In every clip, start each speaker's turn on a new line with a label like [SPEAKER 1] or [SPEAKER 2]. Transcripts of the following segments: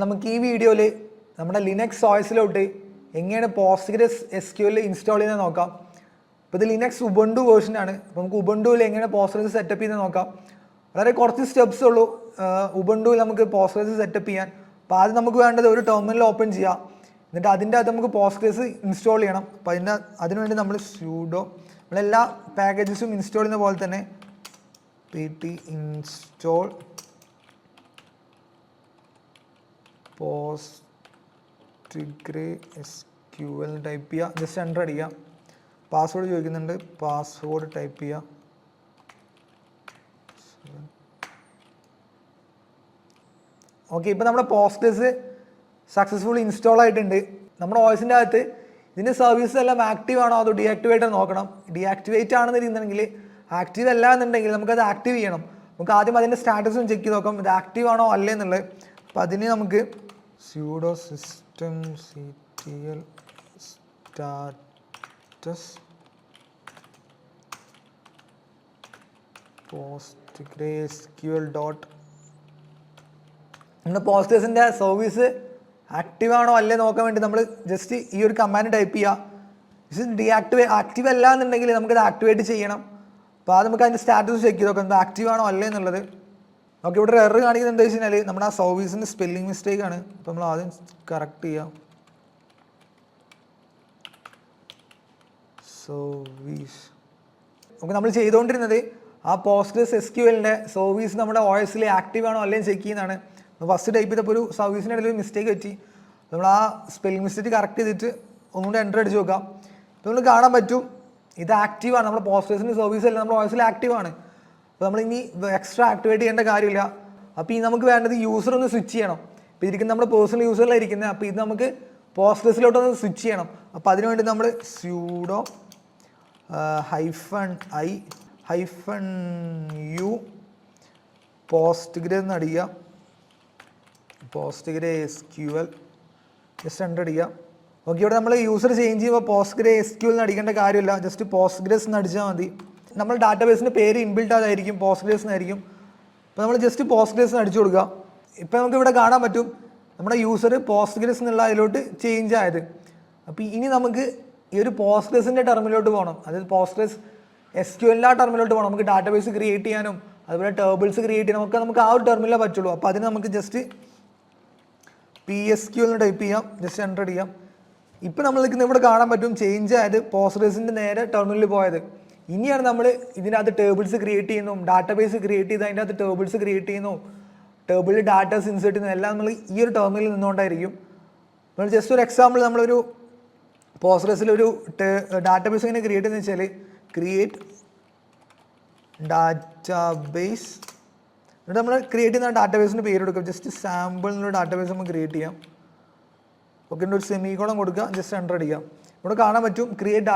[SPEAKER 1] നമുക്ക് ഈ വീഡിയോയിൽ നമ്മുടെ ലിനക്സ് OSലോട്ട് എങ്ങനെയാണ് പോസ്റ്റ്ഗ്രസ് SQL ഇൻസ്റ്റാൾ ചെയ്യുന്നത് നോക്കാം. അപ്പോൾ ഇത് ലിനക്സ് ഉബുണ്ടു വേർഷനാണ്. അപ്പോൾ നമുക്ക് ഉബുണ്ടുവിൽ എങ്ങനെ പോസ്റ്റ്ഗ്രസ് സെറ്റപ്പ് ചെയ്യുന്നത് നോക്കാം. വളരെ കുറച്ച് സ്റ്റെപ്സ് ഉള്ളൂ ഉബുണ്ടുവിൽ നമുക്ക് പോസ്റ്റ്ഗ്രസ് സെറ്റപ്പ് ചെയ്യാൻ. അപ്പോൾ ആദ്യം നമുക്ക് വേണ്ടത് ഒരു ടെർമിനൽ ഓപ്പൺ ചെയ്യാം. എന്നിട്ട് അതിൻ്റെ അകത്ത് നമുക്ക് പോസ്റ്റ്ഗ്രസ് ഇൻസ്റ്റാൾ ചെയ്യണം. അപ്പോൾ അതിനുവേണ്ടി നമ്മൾ sudo നമ്മളെല്ലാ പാക്കേജസും ഇൻസ്റ്റാൾ ചെയ്യുന്ന പോലെ തന്നെ pt install PostgreSQL ടൈപ്പ് ചെയ്യുക. ജസ്റ്റ് എൻ്റർ അടിക്കുക. പാസ്വേഡ് ചോദിക്കുന്നുണ്ട്, പാസ്വേഡ് ടൈപ്പ് ചെയ്യുക. ഓക്കെ, ഇപ്പോൾ നമ്മുടെ പോസ്റ്റ്ഗ്രസ് സക്സസ്ഫുള്ളി ഇൻസ്റ്റാൾ ആയിട്ടുണ്ട്. നമ്മുടെ OSൻ്റെ അകത്ത് ഇതിൻ്റെ സർവീസ് എല്ലാം ആക്റ്റീവ് ആണോ അതോ ഡീആക്ടിവേറ്റ് നോക്കണം. ഡീആക്ടിവേറ്റ് ആണെന്നുണ്ടെങ്കിൽ ആക്റ്റീവ് അല്ല എന്നുണ്ടെങ്കിൽ നമുക്കത് ആക്റ്റീവ് ചെയ്യണം. നമുക്ക് ആദ്യം അതിൻ്റെ സ്റ്റാറ്റസും ചെക്ക് ചെയ്ത് നോക്കാം, ഇത് ആക്റ്റീവ് ആണോ അല്ലേ എന്നുള്ളത്. അപ്പോൾ അതിന് നമുക്ക് sudo systemctl status postgresql നമ്മുടെ പോസ്റ്റ്ഗ്രസിൻ്റെ സർവീസ് ആക്റ്റീവ് ആണോ അല്ലേ നോക്കാൻ വേണ്ടി നമ്മൾ ജസ്റ്റ് ഈ ഒരു കമാൻഡ് ടൈപ്പ് ചെയ്യുക. ഇത് ആക്റ്റീവ് അല്ല എന്നുണ്ടെങ്കിൽ നമുക്കത് ആക്ടിവേറ്റ് ചെയ്യണം. അപ്പോൾ അത് നമുക്ക് അതിൻ്റെ സ്റ്റാറ്റസ് ചെക്ക് ചെയ്ത് നോക്കാം, ഇത് ആക്റ്റീവ് ആണോ അല്ലേ എന്നുള്ളത്. ഓക്കെ, ഇവിടെ എറർ കാണിക്കുന്നത് എന്താ വെച്ച് കഴിഞ്ഞാൽ നമ്മുടെ ആ സർവീസിൻ്റെ സ്പെല്ലിംഗ് മിസ്റ്റേക്ക് ആണ്. അപ്പോൾ നമ്മൾ ആദ്യം കറക്റ്റ് ചെയ്യാം. സർവീസ് ഓക്കെ, നമ്മൾ ചെയ്തുകൊണ്ടിരുന്നത് ആ പോസ്റ്റ്ഗ്രസ് SQLൻ്റെ സർവീസ് നമ്മുടെ OSൽ ആക്റ്റീവ് ആണോ അല്ലെങ്കിൽ ചെക്ക് ചെയ്യുന്നതാണ്. ഫസ്റ്റ് ടൈപ്പ് ചെയ്തപ്പോൾ ഒരു സർവീസിൻ്റെ ഇടയിൽ ഒരു മിസ്റ്റേക്ക് പറ്റി. നമ്മൾ ആ സ്പെല്ലിംഗ് മിസ്റ്റേക്ക് കറക്റ്റ് ചെയ്തിട്ട് ഒന്നുകൂടി എൻ്റർ അടിച്ച് നോക്കാം. അപ്പോൾ നമ്മൾ കാണാൻ പറ്റും ഇത് ആക്റ്റീവാണ്. നമ്മുടെ പോസ്റ്റ്ഗ്രസിൻ്റെ സർവീസ് അല്ല, നമ്മുടെ OSൽ ആക്റ്റീവാണ്. അപ്പോൾ നമ്മൾ ഇനി എക്സ്ട്രാ ആക്ടിവേറ്റ് ചെയ്യേണ്ട കാര്യമില്ല. അപ്പോൾ ഈ നമുക്ക് വേണ്ടത് യൂസർ ഒന്ന് സ്വിച്ച് ചെയ്യണം. ഇപ്പോൾ ഇരിക്കുന്ന നമ്മുടെ പേഴ്സണൽ യൂസറിലാണ് ഇരിക്കുന്നത്. അപ്പോൾ ഇത് നമുക്ക് പോസ്റ്റ്ഗ്രസിലോട്ടൊന്ന് സ്വിച്ച് ചെയ്യണം. അപ്പോൾ അതിനുവേണ്ടി നമ്മൾ sudo -u postgres എന്ന് അടിക്കുക. postgresql ജസ്റ്റ് എൻ്റർ അടിക്കുക. ഓക്കെ, ഇവിടെ നമ്മൾ യൂസർ ചേഞ്ച് ചെയ്യുമ്പോൾ postgresql എന്ന് അടിക്കേണ്ട കാര്യമില്ല, ജസ്റ്റ് postgres എന്ന് അടിച്ചാൽ മതി. നമ്മൾ ഡാറ്റാബേസിൻ്റെ പേര് ഇൻബിൽട്ട് ആയിരിക്കും, postgres എന്നായിരിക്കും. അപ്പോൾ നമ്മൾ ജസ്റ്റ് postgres എന്ന് അടിച്ചു കൊടുക്കുക. ഇപ്പോൾ നമുക്ക് ഇവിടെ കാണാൻ പറ്റും നമ്മുടെ യൂസർ postgres എന്നുള്ള അതിലോട്ട് ചേഞ്ച് ആയത്. അപ്പോൾ ഇനി നമുക്ക് ഈ ഒരു പോസ്റ്റ്ഗ്രസിൻ്റെ ടെർമിനലോട്ട് പോകണം. അതായത് പോസ്റ്റ്ഗ്രസ് SQL ടെർമിനലോട്ട് പോകണം. നമുക്ക് ഡാറ്റാബേസ് ക്രിയേറ്റ് ചെയ്യാനും അതുപോലെ ടേബിൾസ് ക്രിയേറ്റ് ചെയ്യാനും ഒക്കെ നമുക്ക് ആ ഒരു ടെർമിനലേ പറ്റുള്ളൂ. അപ്പോൾ അതിന് നമുക്ക് ജസ്റ്റ് PSQL എന്ന് ടൈപ്പ് ചെയ്യാം, ജസ്റ്റ് എൻ്റർ ചെയ്യാം. ഇപ്പോൾ നമ്മൾ നിൽക്കുന്ന ഇവിടെ കാണാൻ പറ്റും ചേഞ്ച് ആയത് പോസ്റ്റ്ഗ്രസിൻ്റെ നേരെ ടെർമിനലിൽ പോയത്. ഇനിയാണ് നമ്മൾ ഇതിനകത്ത് ടേബിൾസ് ക്രിയേറ്റ് ചെയ്യുന്നു, ഡാറ്റാബേസ് ക്രിയേറ്റ് ചെയ്ത് അതിൻ്റെ അകത്ത് ടേബിൾസ് ക്രിയേറ്റ് ചെയ്യുന്നു, ടേബിളിൽ ഡാറ്റാസ് ഇൻസേർട്ട് ചെയ്യുന്നു, എല്ലാം നമ്മൾ ഈ ഒരു ടെർമിനലിൽ നിന്നുകൊണ്ടായിരിക്കും. നമ്മൾ ജസ്റ്റ് ഒരു എക്സാമ്പിൾ നമ്മളൊരു പോസ്റ്റ്ഗ്രസിലൊരു ഡാറ്റാബേസ് എങ്ങനെ ക്രിയേറ്റ് ചെയ്യുന്നത് വെച്ചാൽ ക്രിയേറ്റ് ഡാറ്റാബേസ് എന്നിട്ട് നമ്മൾ ക്രിയേറ്റ് ചെയ്യുന്ന ഡാറ്റാബേസിൻ്റെ പേര് കൊടുക്കുക. ജസ്റ്റ് സാമ്പിൾ എന്നൊരു ഡാറ്റാബേസ് നമുക്ക് ക്രിയേറ്റ് ചെയ്യാം. ഓക്കെ, ഒരു സെമിക്കോളം കൊടുക്കുക, ജസ്റ്റ് എൻ്റർ അടിക്കാം. ഇവിടെ കാണാൻ പറ്റും ക്രിയേറ്റ്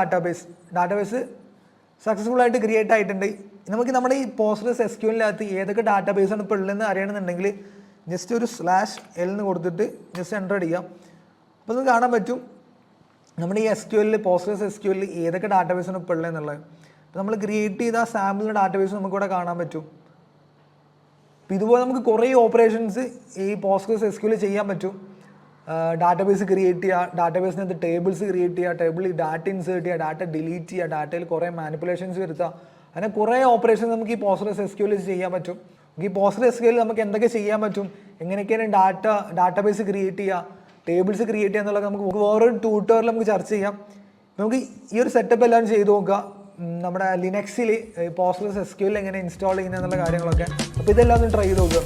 [SPEAKER 1] ഡാറ്റാബേസ് സക്സസ്ഫുൾ ആയിട്ട് ക്രിയേറ്റ് ആയിട്ടുണ്ട്. നമുക്ക് നമ്മുടെ ഈ പോസ്റ്റ്ഗ്രസ് SQLനകത്ത് ഏതൊക്കെ ഡാറ്റാബേസാണ് ഇപ്പോൾ ഉള്ളതെന്ന് അറിയണമെന്നുണ്ടെങ്കിൽ ജസ്റ്റ് ഒരു /l എന്ന് കൊടുത്തിട്ട് ജസ്റ്റ് എൻ്റർ അടിക്കാം. അപ്പോൾ നമുക്ക് കാണാൻ പറ്റും നമ്മുടെ ഈ പോസ്റ്റ്ഗ്രസ് SQL ഏതൊക്കെ ഡാറ്റാബേസാണ് ഇപ്പോൾ ഉള്ളതെന്നുള്ളത്. അപ്പോൾ നമ്മൾ ക്രിയേറ്റ് ചെയ്ത സാമ്പിളിൻ്റെ ഡാറ്റാബേസ് നമുക്കിവിടെ കാണാൻ പറ്റും. അപ്പോൾ ഇതുപോലെ നമുക്ക് കുറേ ഓപ്പറേഷൻസ് ഈ പോസ്റ്റ്ഗ്രസ് SQL ചെയ്യാൻ പറ്റും. ഡാറ്റാബേസ് ക്രിയേറ്റ് ചെയ്യുക, ഡാറ്റാബേസിനകത്ത് ടേബിൾസ് ക്രിയേറ്റ് ചെയ്യുക, ടേബിളിൽ ഡാറ്റ ഇൻസേർട്ട് ചെയ്യുക, ഡാറ്റ ഡിലീറ്റ് ചെയ്യുക, ഡാറ്റയിൽ കുറേ മാനിപ്പുലേഷൻസ് വരുത്തുക, അങ്ങനെ കുറേ ഓപ്പറേഷൻസ് നമുക്ക് ഈ പോസ്റ്റ്ഗ്രസ് SQL ചെയ്യാൻ പറ്റും. ഈ പോസ്റ്റ്ഗ്രസ് SQL നമുക്ക് എന്തൊക്കെ ചെയ്യാൻ പറ്റും, എങ്ങനെയൊക്കെയാണ് ഡാറ്റാബേസ് ക്രിയേറ്റ് ചെയ്യുക, ടേബിൾസ് ക്രിയേറ്റ് ചെയ്യുക എന്നുള്ളത് നമുക്ക് വേറൊരു ട്യൂട്ടോറിയൽ നമുക്ക് ചർച്ച ചെയ്യാം. നമുക്ക് ഈ ഒരു സെറ്റപ്പ് എല്ലാവരും ചെയ്ത് നോക്കുക. നമ്മുടെ ലിനക്സിൽ പോസ്റ്റ്ഗ്രസ് SQL എങ്ങനെ ഇൻസ്റ്റാൾ ചെയ്യുന്നത് എന്നുള്ള കാര്യങ്ങളൊക്കെ. അപ്പോൾ ഇതെല്ലാം ഒന്ന് ട്രൈ ചെയ്ത് നോക്കുക.